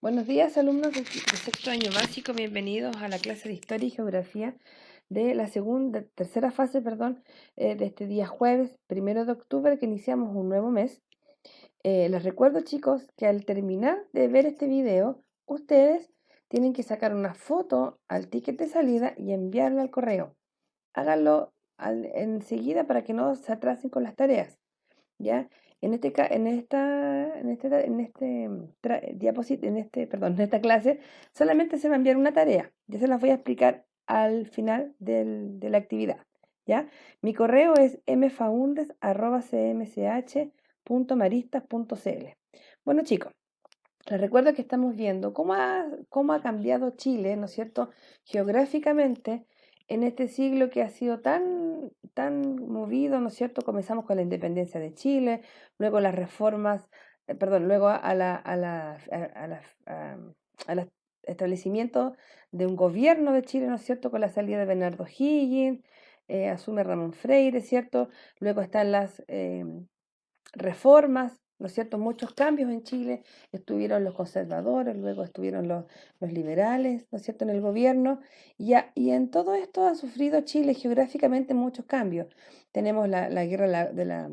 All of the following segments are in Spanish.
Buenos días, alumnos de sexto año básico. Bienvenidos a la clase de Historia y Geografía de la tercera fase, de este día jueves, 1 de octubre, que iniciamos un nuevo mes. Les recuerdo, chicos, que al terminar de ver este video, ustedes tienen que sacar una foto al ticket de salida y enviarla al correo. Háganlo enseguida para que no se atrasen con las tareas. ¿Ya? En esta clase solamente se va a enviar una tarea. Ya se las voy a explicar al final de la actividad, ¿ya? Mi correo es mfaundes@cmch.maristas.cl. Bueno, chicos, les recuerdo que estamos viendo cómo ha cambiado Chile, ¿no es cierto?, geográficamente en este siglo que ha sido tan movido, ¿no es cierto? Comenzamos con la independencia de Chile, luego las reformas, luego al establecimiento de un gobierno de Chile, ¿no es cierto?, con la salida de Bernardo Higgins, asume Ramón Freire, ¿cierto? Luego están las reformas, ¿no es cierto? Muchos cambios en Chile, estuvieron los conservadores, luego estuvieron los liberales, ¿no es cierto?, en el gobierno, y en todo esto ha sufrido Chile geográficamente muchos cambios. Tenemos la guerra de la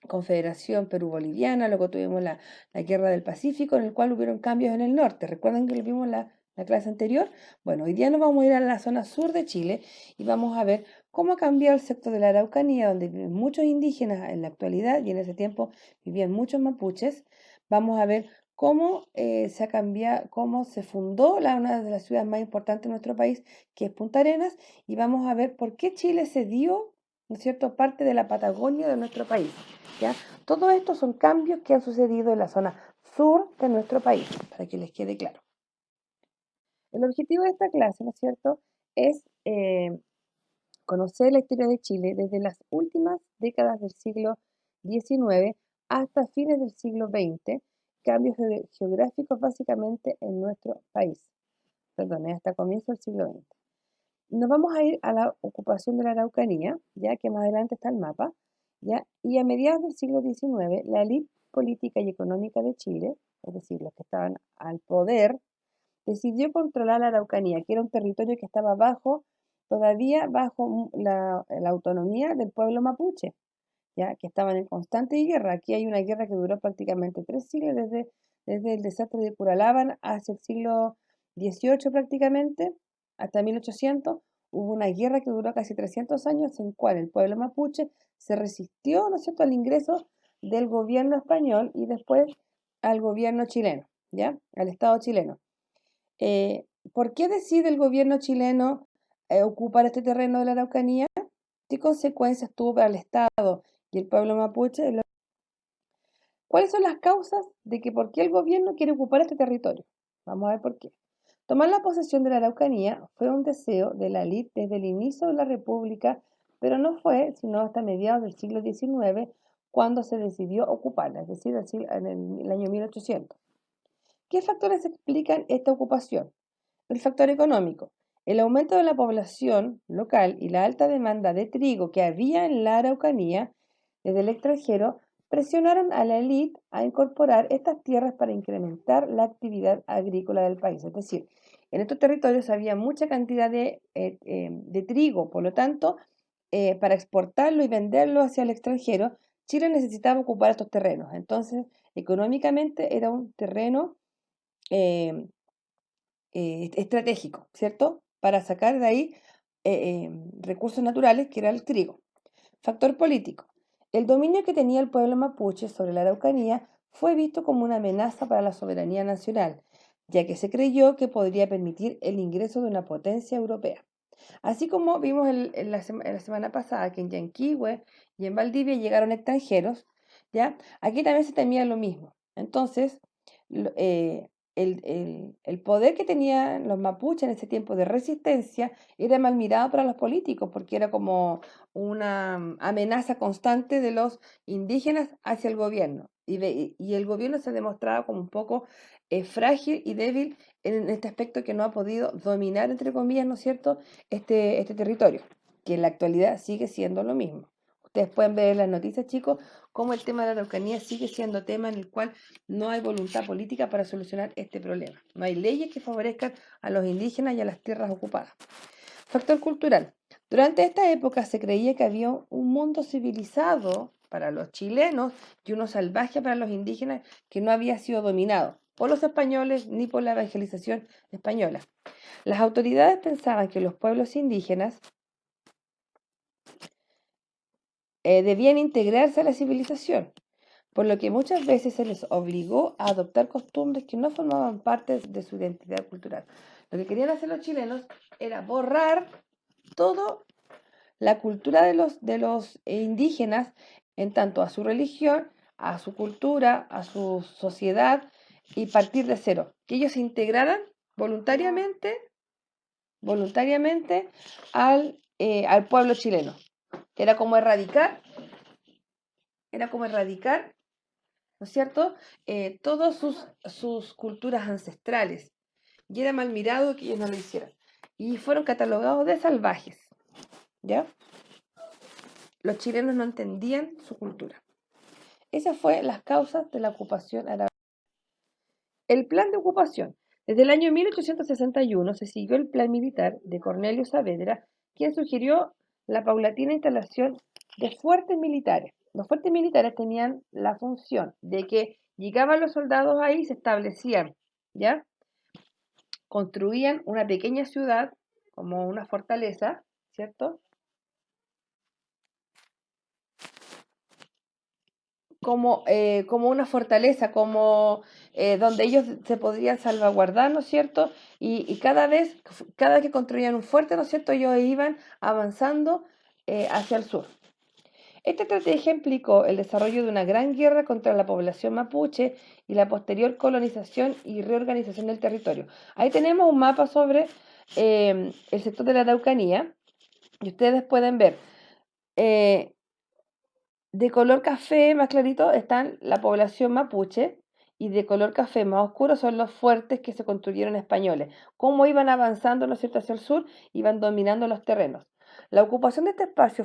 Confederación Perú-Boliviana, luego tuvimos la Guerra del Pacífico, en el cual hubieron cambios en el norte. ¿Recuerdan que lo vimos en la clase anterior? Bueno, hoy día nos vamos a ir a la zona sur de Chile y vamos a ver cómo ha cambiado el sector de la Araucanía, donde viven muchos indígenas en la actualidad y en ese tiempo vivían muchos mapuches. Vamos a ver cómo se ha cambiado, cómo se fundó una de las ciudades más importantes de nuestro país, que es Punta Arenas, y vamos a ver por qué Chile se dio, ¿no es cierto?, parte de la Patagonia de nuestro país. ¿Ya? Todo esto son cambios que han sucedido en la zona sur de nuestro país, para que les quede claro. El objetivo de esta clase, ¿no es cierto?, es conocer la historia de Chile desde las últimas décadas del siglo XIX hasta fines del siglo XX, cambios geográficos básicamente en nuestro país, hasta comienzo del siglo XX. Nos vamos a ir a la ocupación de la Araucanía, ya que más adelante está el mapa, ¿ya? Y a mediados del siglo XIX, la élite política y económica de Chile, es decir, los que estaban al poder, decidió controlar la Araucanía, que era un territorio que estaba todavía bajo la autonomía del pueblo mapuche, ¿ya? Que estaban en constante guerra. Aquí hay una guerra que duró prácticamente 3 siglos, desde el desastre de Curalaban hacia el siglo XVIII prácticamente, hasta 1800. Hubo una guerra que duró casi 300 años, en cual el pueblo mapuche se resistió, ¿no es cierto?, al ingreso del gobierno español y después al gobierno chileno, ¿ya? Al Estado chileno. ¿Por qué decide el gobierno chileno ocupar este terreno de la Araucanía? ¿Qué consecuencias tuvo para el Estado y el pueblo mapuche? ¿Cuáles son las causas de que por qué el gobierno quiere ocupar este territorio? Vamos a ver por qué. Tomar la posesión de la Araucanía fue un deseo de la élite desde el inicio de la República, pero no fue sino hasta mediados del siglo XIX cuando se decidió ocuparla, es decir, en el año 1800. ¿Qué factores explican esta ocupación? El factor económico. El aumento de la población local y la alta demanda de trigo que había en la Araucanía desde el extranjero presionaron a la élite a incorporar estas tierras para incrementar la actividad agrícola del país. Es decir, en estos territorios había mucha cantidad de trigo, por lo tanto, para exportarlo y venderlo hacia el extranjero, Chile necesitaba ocupar estos terrenos. Entonces, económicamente era un terreno eh, estratégico, ¿cierto? Para sacar de ahí recursos naturales, que era el trigo. Factor político. El dominio que tenía el pueblo mapuche sobre la Araucanía fue visto como una amenaza para la soberanía nacional, ya que se creyó que podría permitir el ingreso de una potencia europea. Así como vimos en la semana pasada que en Yanquihue y en Valdivia llegaron extranjeros, ¿ya? Aquí también se temía lo mismo. Entonces, el poder que tenían los mapuches en ese tiempo de resistencia era mal mirado para los políticos porque era como una amenaza constante de los indígenas hacia el gobierno. Y el gobierno se demostraba como un poco frágil y débil en este aspecto, que no ha podido dominar, entre comillas, ¿no es cierto?, este territorio, que en la actualidad sigue siendo lo mismo. Ustedes pueden ver en las noticias, chicos, cómo el tema de la Araucanía sigue siendo tema en el cual no hay voluntad política para solucionar este problema. No hay leyes que favorezcan a los indígenas y a las tierras ocupadas. Factor cultural. Durante esta época se creía que había un mundo civilizado para los chilenos y uno salvaje para los indígenas que no había sido dominado por los españoles ni por la evangelización española. Las autoridades pensaban que los pueblos indígenas debían integrarse a la civilización, por lo que muchas veces se les obligó a adoptar costumbres que no formaban parte de su identidad cultural. Lo que querían hacer los chilenos era borrar toda la cultura de los indígenas en tanto a su religión, a su cultura, a su sociedad y partir de cero. Que ellos se integraran voluntariamente, voluntariamente al pueblo chileno. Era como erradicar, ¿no es cierto? Todas sus culturas ancestrales. Y era mal mirado que ellos no lo hicieran. Y fueron catalogados de salvajes, ¿ya? Los chilenos no entendían su cultura. Esas fueron las causas de la ocupación árabe. El plan de ocupación. Desde el año 1861 se siguió el plan militar de Cornelio Saavedra, quien sugirió la paulatina instalación de fuertes militares. Los fuertes militares tenían la función de que llegaban los soldados ahí y se establecían, ¿ya? Construían una pequeña ciudad como una fortaleza, ¿cierto? Como una fortaleza, como donde ellos se podrían salvaguardar, ¿no es cierto? Y cada que construían un fuerte, ¿no es cierto?, ellos iban avanzando hacia el sur. Esta estrategia implicó el desarrollo de una gran guerra contra la población mapuche y la posterior colonización y reorganización del territorio. Ahí tenemos un mapa sobre el sector de la Araucanía y ustedes pueden ver eh, de color café más clarito están la población mapuche y de color café más oscuro son los fuertes que se construyeron españoles. Cómo iban avanzando, ¿no es cierto?, hacia el sur, iban dominando los terrenos. La ocupación de este espacio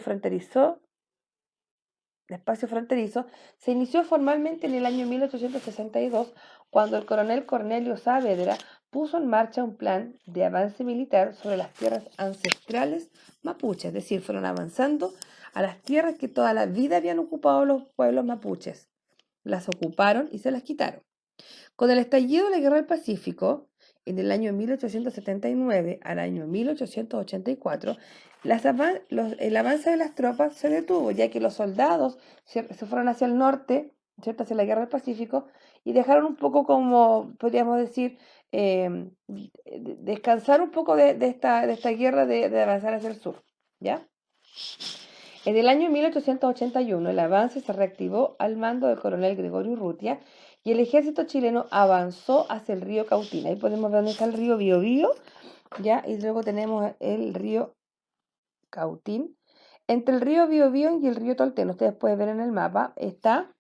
fronterizo se inició formalmente en el año 1862, cuando el coronel Cornelio Saavedra puso en marcha un plan de avance militar sobre las tierras ancestrales mapuches, es decir, fueron avanzando a las tierras que toda la vida habían ocupado los pueblos mapuches. Las ocuparon y se las quitaron. Con el estallido de la Guerra del Pacífico, en el año 1879 al año 1884, el avance de las tropas se detuvo, ya que los soldados se fueron hacia el norte, ¿cierto?, hacia la Guerra del Pacífico, y dejaron un poco como, podríamos decir, descansar un poco de esta guerra de avanzar hacia el sur, ¿ya? En el año 1881 el avance se reactivó al mando del coronel Gregorio Urrutia y el ejército chileno avanzó hacia el río Cautín. Ahí podemos ver dónde está el río Biobío, ¿ya? Y luego tenemos el río Cautín. Entre el río Biobío y el río Tolten, ustedes pueden ver en el mapa, está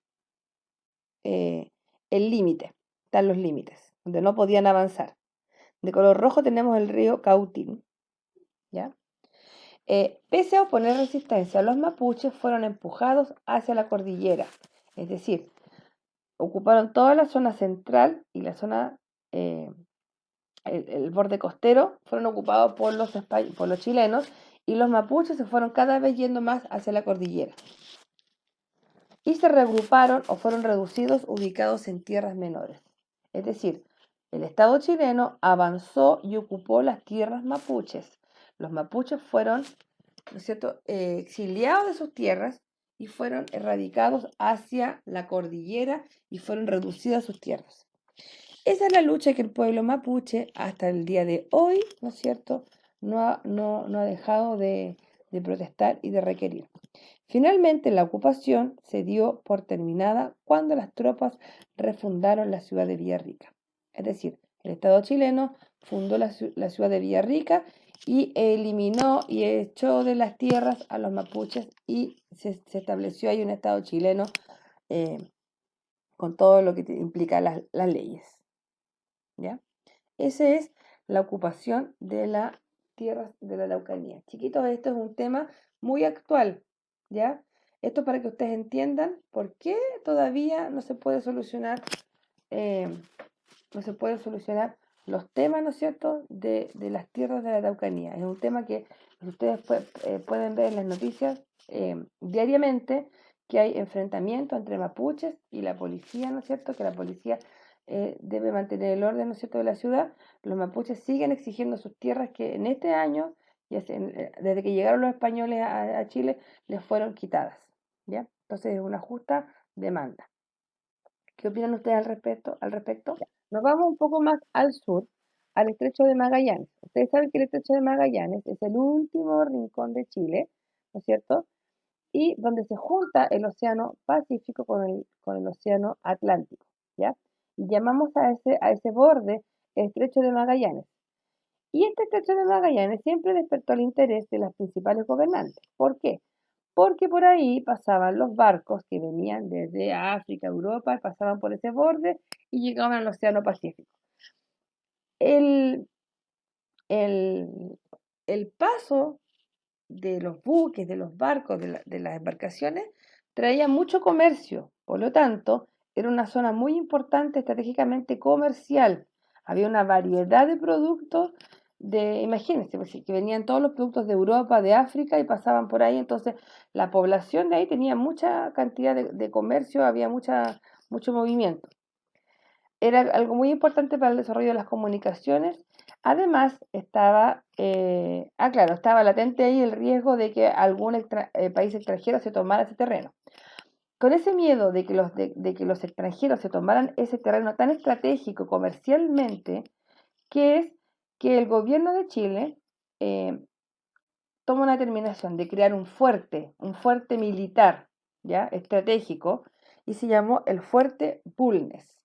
eh, el límite, están los límites, donde no podían avanzar. De color rojo tenemos el río Cautín, ¿ya? Pese a oponer resistencia, los mapuches fueron empujados hacia la cordillera, es decir, ocuparon toda la zona central y la zona, el borde costero, fueron ocupados por los chilenos y los mapuches se fueron cada vez yendo más hacia la cordillera. Y se reagruparon o fueron reducidos ubicados en tierras menores. Es decir, el Estado chileno avanzó y ocupó las tierras mapuches. Los mapuches fueron, ¿no es cierto?, exiliados de sus tierras y fueron erradicados hacia la cordillera y fueron reducidas sus tierras. Esa es la lucha que el pueblo mapuche hasta el día de hoy, ¿no es cierto?, no ha dejado de protestar y de requerir. Finalmente, la ocupación se dio por terminada cuando las tropas refundaron la ciudad de Villarrica. Es decir, el Estado chileno fundó la ciudad de Villarrica y eliminó y echó de las tierras a los mapuches y se estableció ahí un Estado chileno eh, con todo lo que implica las leyes. ¿Ya? Esa es la ocupación de las tierras de la Araucanía. Chiquitos, esto es un tema muy actual, ¿ya? Esto para que ustedes entiendan por qué todavía no se puede solucionar, eh, no se puede solucionar los temas, ¿no es cierto?, de las tierras de la Araucanía. Es un tema que ustedes pueden ver en las noticias diariamente, que hay enfrentamientos entre mapuches y la policía, ¿no es cierto?, que la policía debe mantener el orden, ¿no es cierto?, de la ciudad. Los mapuches siguen exigiendo sus tierras que en este año, desde que llegaron los españoles a Chile, les fueron quitadas, ¿ya? Entonces es una justa demanda. ¿Qué opinan ustedes al respecto? Nos vamos un poco más al sur, al estrecho de Magallanes. Ustedes saben que el estrecho de Magallanes es el último rincón de Chile, ¿no es cierto? Y donde se junta el océano Pacífico con el océano Atlántico, ¿ya? Y llamamos a ese borde el estrecho de Magallanes. Y este estrecho de Magallanes siempre despertó el interés de las principales gobernantes. ¿Por qué? Porque por ahí pasaban los barcos que venían desde África, Europa, pasaban por ese borde y llegaban al Océano Pacífico. El, el, el paso de los buques, de los barcos, de las embarcaciones, traía mucho comercio. Por lo tanto, era una zona muy importante estratégicamente comercial. Había una variedad de productos imagínense, pues, sí, que venían todos los productos de Europa, de África y pasaban por ahí. Entonces, la población de ahí tenía mucha cantidad de comercio, había mucho movimiento. Era algo muy importante para el desarrollo de las comunicaciones. Además, estaba latente ahí el riesgo de que algún país extranjero se tomara ese terreno. Con ese miedo de que los extranjeros se tomaran ese terreno tan estratégico comercialmente, que es que el gobierno de Chile eh, toma una determinación de crear un fuerte militar, ¿ya? Estratégico, y se llamó el Fuerte Bulnes.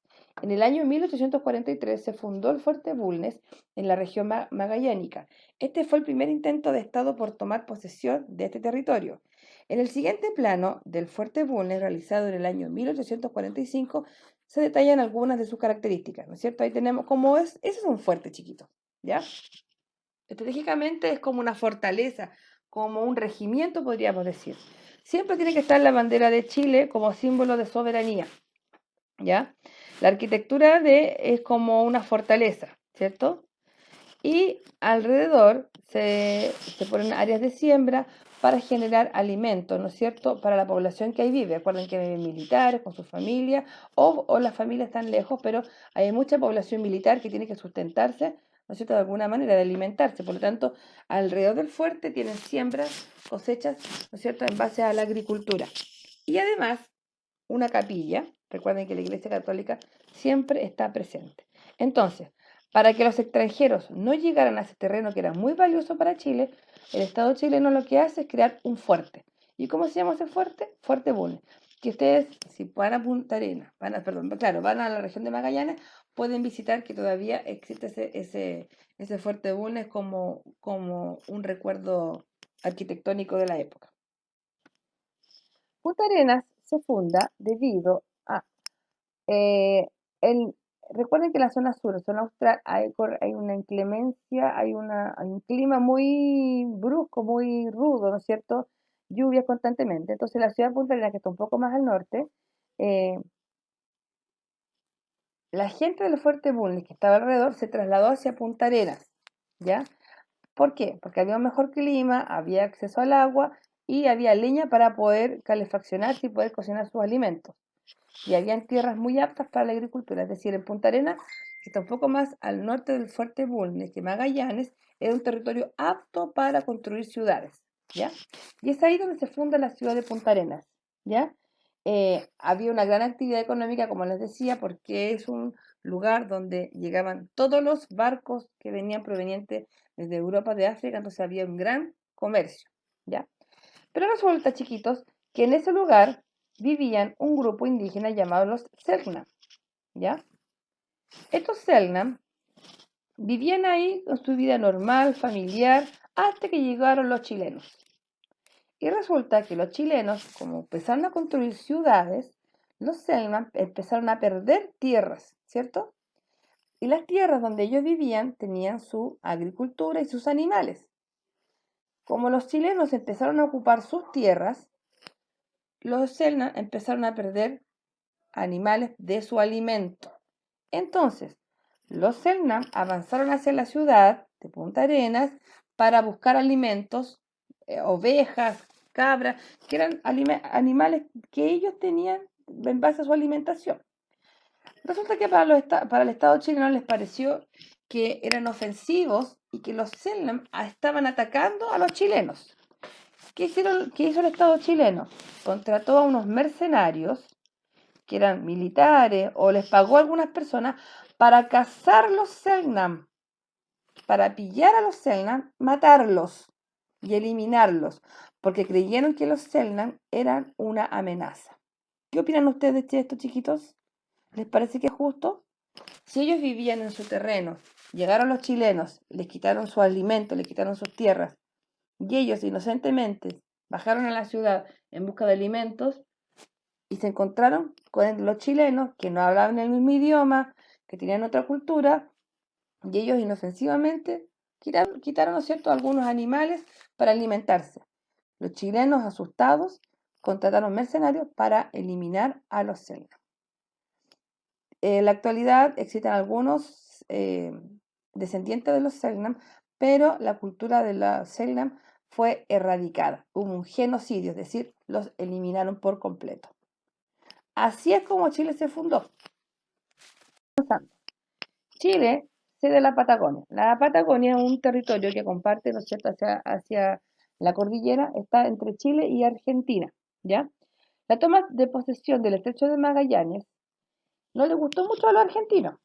En el año 1843 se fundó el Fuerte Bulnes en la región magallánica. Este fue el primer intento de Estado por tomar posesión de este territorio. En el siguiente plano del Fuerte Bulnes, realizado en el año 1845, se detallan algunas de sus características, ¿no es cierto? Ahí tenemos cómo es, ese es un fuerte chiquito, ¿ya? Estratégicamente es como una fortaleza, como un regimiento, podríamos decir. Siempre tiene que estar la bandera de Chile como símbolo de soberanía, ¿ya? La arquitectura es como una fortaleza, ¿cierto? Y alrededor se ponen áreas de siembra para generar alimentos, ¿no es cierto?, para la población que ahí vive. Recuerden que viven militares con sus familias o las familias están lejos, pero hay mucha población militar que tiene que sustentarse, ¿no es cierto?, de alguna manera, de alimentarse. Por lo tanto, alrededor del fuerte tienen siembras, cosechas, ¿no es cierto?, en base a la agricultura. Y además, una capilla. Recuerden que la Iglesia Católica siempre está presente. Entonces, para que los extranjeros no llegaran a ese terreno que era muy valioso para Chile, el Estado chileno lo que hace es crear un fuerte. ¿Y cómo se llama ese fuerte? Fuerte Bulnes. Que ustedes, si van a Punta Arenas, van a la región de Magallanes, pueden visitar que todavía existe ese fuerte Bulnes como un recuerdo arquitectónico de la época. Punta Arenas se funda debido a eh, el, recuerden que en la zona sur, zona austral, hay una inclemencia, hay un clima muy brusco, muy rudo, ¿no es cierto? Lluvias constantemente. Entonces la ciudad de Punta Arenas, que está un poco más al norte, eh, la gente del Fuerte Bulnes que estaba alrededor se trasladó hacia Punta Arenas, ¿ya? ¿Por qué? Porque había un mejor clima, había acceso al agua y había leña para poder calefaccionarse y poder cocinar sus alimentos. Y habían tierras muy aptas para la agricultura, es decir, en Punta Arenas, que está un poco más al norte del Fuerte Bulnes que Magallanes, era un territorio apto para construir ciudades, ¿ya? Y es ahí donde se funda la ciudad de Punta Arenas, ¿ya? Había una gran actividad económica, como les decía, porque es un lugar donde llegaban todos los barcos que venían provenientes desde Europa, de África, entonces había un gran comercio, ¿ya? Pero resulta, chiquitos, que en ese lugar vivían un grupo indígena llamado los Selknam, ¿ya? Estos Selknam vivían ahí con su vida normal, familiar, hasta que llegaron los chilenos. Y resulta que los chilenos, como empezaron a construir ciudades, los Selknam empezaron a perder tierras, ¿cierto? Y las tierras donde ellos vivían tenían su agricultura y sus animales. Como los chilenos empezaron a ocupar sus tierras, los Selknam empezaron a perder animales de su alimento. Entonces, los Selknam avanzaron hacia la ciudad de Punta Arenas para buscar alimentos, ovejas, cabras, que eran animales que ellos tenían en base a su alimentación. Resulta que para el Estado chileno les pareció que eran ofensivos y que los Selknam estaban atacando a los chilenos. ¿Qué hizo el Estado chileno? Contrató a unos mercenarios que eran militares o les pagó a algunas personas para cazar los Selknam, para pillar a los Selknam, matarlos y eliminarlos, porque creyeron que los Selknam eran una amenaza. ¿Qué opinan ustedes de esto, chiquitos? ¿Les parece que es justo? Si ellos vivían en su terreno, llegaron los chilenos, les quitaron su alimento, les quitaron sus tierras, y ellos inocentemente bajaron a la ciudad en busca de alimentos y se encontraron con los chilenos que no hablaban el mismo idioma, que tenían otra cultura, y ellos inofensivamente quitaron, ¿no es cierto?, algunos animales para alimentarse. Los chilenos, asustados, contrataron mercenarios para eliminar a los Selknam. En la actualidad existen algunos descendientes de los Selknam, pero la cultura de los Selknam fue erradicada. Hubo un genocidio, es decir, los eliminaron por completo. Así es como Chile se fundó. Chile, sede de la Patagonia. La Patagonia es un territorio que comparte, ¿no es cierto?, hacia la cordillera, está entre Chile y Argentina, ¿ya? La toma de posesión del estrecho de Magallanes no le gustó mucho a los argentinos.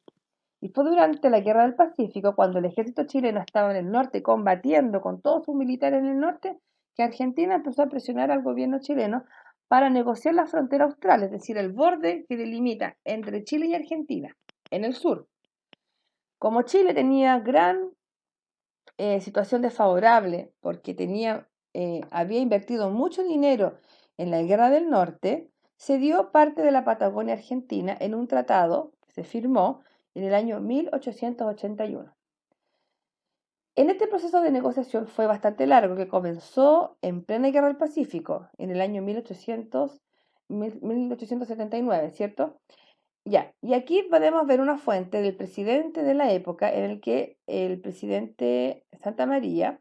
Y fue durante la Guerra del Pacífico, cuando el ejército chileno estaba en el norte combatiendo con todos sus militares en el norte, que Argentina empezó a presionar al gobierno chileno para negociar la frontera austral, es decir, el borde que delimita entre Chile y Argentina, en el sur. Como Chile tenía gran situación desfavorable, porque había invertido mucho dinero en la Guerra del Norte, se dio parte de la Patagonia Argentina en un tratado que se firmó en el año 1881. En este proceso de negociación fue bastante largo, que comenzó en plena Guerra del Pacífico, en el año 1879, ¿cierto? Ya, y aquí podemos ver una fuente del presidente de la época en el que el presidente Santa María,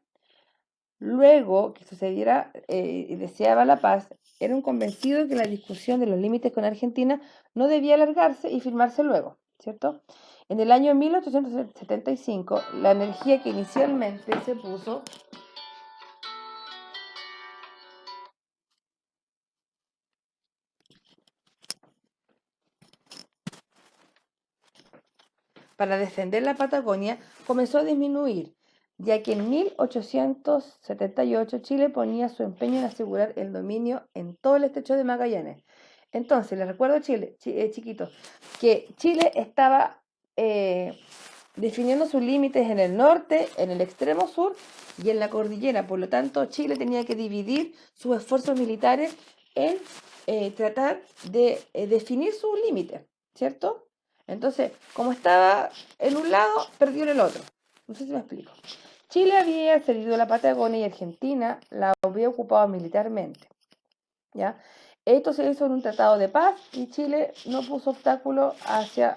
luego que sucediera y deseaba la paz, era un convencido que la discusión de los límites con Argentina no debía alargarse y firmarse luego, ¿cierto? En el año 1875, la energía que inicialmente se puso para defender la Patagonia comenzó a disminuir, ya que en 1878 Chile ponía su empeño en asegurar el dominio en todo el estrecho de Magallanes. Entonces, les recuerdo, chiquitos, que Chile estaba definiendo sus límites en el norte, en el extremo sur y en la cordillera. Por lo tanto, Chile tenía que dividir sus esfuerzos militares en tratar de definir sus límites, ¿cierto? Entonces, como estaba en un lado, perdió en el otro. No sé si me explico. Chile había cedido la Patagonia y Argentina la había ocupado militarmente, ¿ya? Esto se hizo en un tratado de paz y Chile no puso obstáculo hacia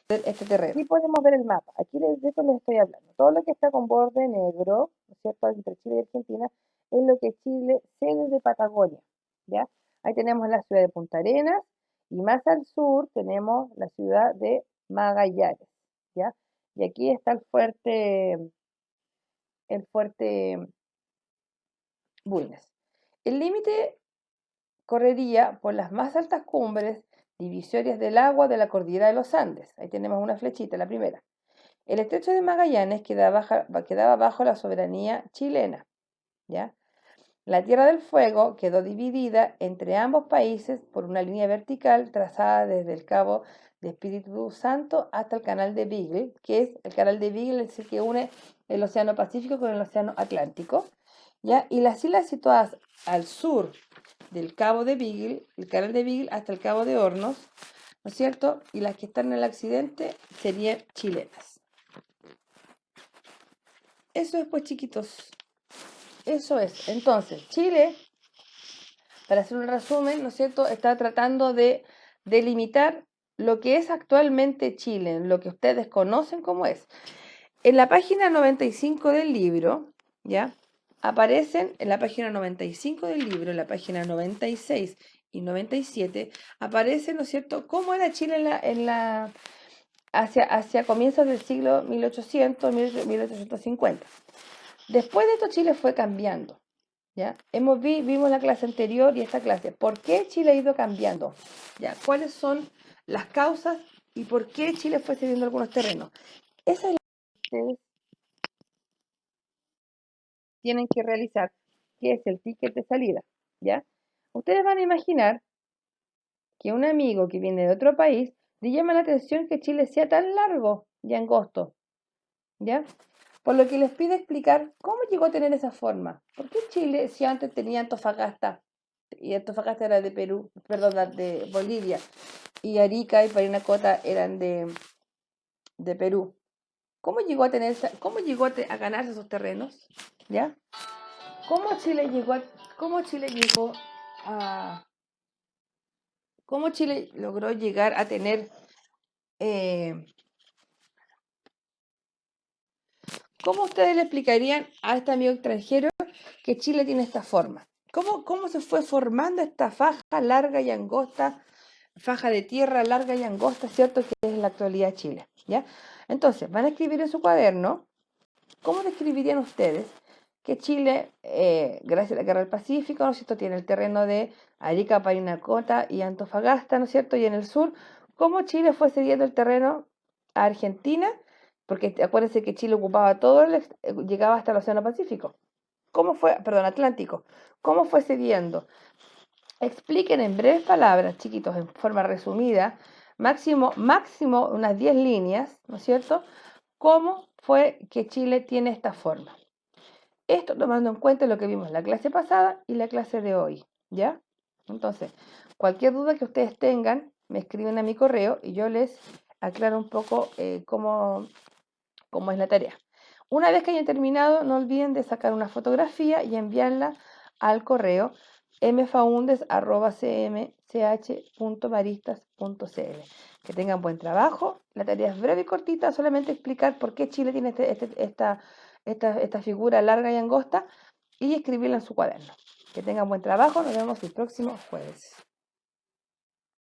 este terreno. Aquí podemos ver el mapa. Aquí de esto les estoy hablando. Todo lo que está con borde negro, ¿no es cierto?, entre Chile y Argentina, es lo que Chile cede de Patagonia, ¿ya? Ahí tenemos la ciudad de Punta Arenas y más al sur tenemos la ciudad de Magallanes, ¿ya? Y aquí está el fuerte Bulnes. El límite correría por las más altas cumbres divisorias del agua de la cordillera de los Andes. Ahí tenemos una flechita, la primera. El estrecho de Magallanes quedaba bajo la soberanía chilena, ¿ya? La Tierra del Fuego quedó dividida entre ambos países por una línea vertical trazada desde el Cabo de Espíritu Santo hasta el Canal de Beagle, que es el Canal de Beagle, es el que une el Océano Pacífico con el Océano Atlántico, ¿ya? Y las islas situadas al sur del Cabo de Beagle, el Canal de Beagle, hasta el Cabo de Hornos, ¿no es cierto? Y las que están en el accidente serían chilenas. Eso es, pues, chiquitos. Eso es. Entonces, Chile para hacer un resumen, ¿no es cierto?, está tratando de delimitar lo que es actualmente Chile, lo que ustedes conocen como es. En la página 95 del libro, ¿ya? Aparecen en la página 95 del libro, en la página 96 y 97, aparece, ¿no es cierto?, cómo era Chile hacia comienzos del siglo 1800, 1850. Después de esto Chile fue cambiando, ¿ya? Vimos la clase anterior y esta clase. ¿Por qué Chile ha ido cambiando? ¿Ya? ¿Cuáles son las causas y por qué Chile fue cediendo algunos terrenos? Esa es la que ustedes tienen que realizar, que es el ticket de salida, ¿ya? Ustedes van a imaginar que un amigo que viene de otro país le llama la atención que Chile sea tan largo y angosto, ¿ya? Por lo que les pide explicar cómo llegó a tener esa forma. ¿Por qué Chile, si antes tenía Antofagasta, y Antofagasta era de Perú, perdón, de Bolivia, y Arica y Parinacota eran de Perú? ¿Cómo llegó a tener, cómo llegó a ganarse esos terrenos? ¿Ya? ¿Cómo Chile llegó a, cómo Chile llegó a, cómo Chile logró llegar a tener, eh, cómo ustedes le explicarían a este amigo extranjero que Chile tiene esta forma? ¿Cómo se fue formando esta faja larga y angosta, faja de tierra larga y angosta, cierto, que es la actualidad de Chile? ¿Ya? Entonces, van a escribir en su cuaderno, ¿cómo describirían ustedes que Chile, gracias a la Guerra del Pacífico, ¿no es cierto?, tiene el terreno de Arica, Parinacota y Antofagasta, ¿no es cierto?, y en el sur, ¿cómo Chile fue cediendo el terreno a Argentina? Porque acuérdense que Chile ocupaba todo, llegaba hasta el Océano Pacífico. ¿Cómo fue, perdón, Atlántico? ¿Cómo fue cediendo? Expliquen en breves palabras, chiquitos, en forma resumida, máximo unas 10 líneas, ¿no es cierto?, cómo fue que Chile tiene esta forma. Esto tomando en cuenta lo que vimos en la clase pasada y la clase de hoy, ¿ya? Entonces, cualquier duda que ustedes tengan, me escriben a mi correo y yo les aclaro un poco cómo es la tarea. Una vez que hayan terminado, no olviden de sacar una fotografía y enviarla al correo mfaundes@cmch.maristas.cl. Que tengan buen trabajo. La tarea es breve y cortita, solamente explicar por qué Chile tiene esta figura larga y angosta y escribirla en su cuaderno. Que tengan buen trabajo, nos vemos el próximo jueves.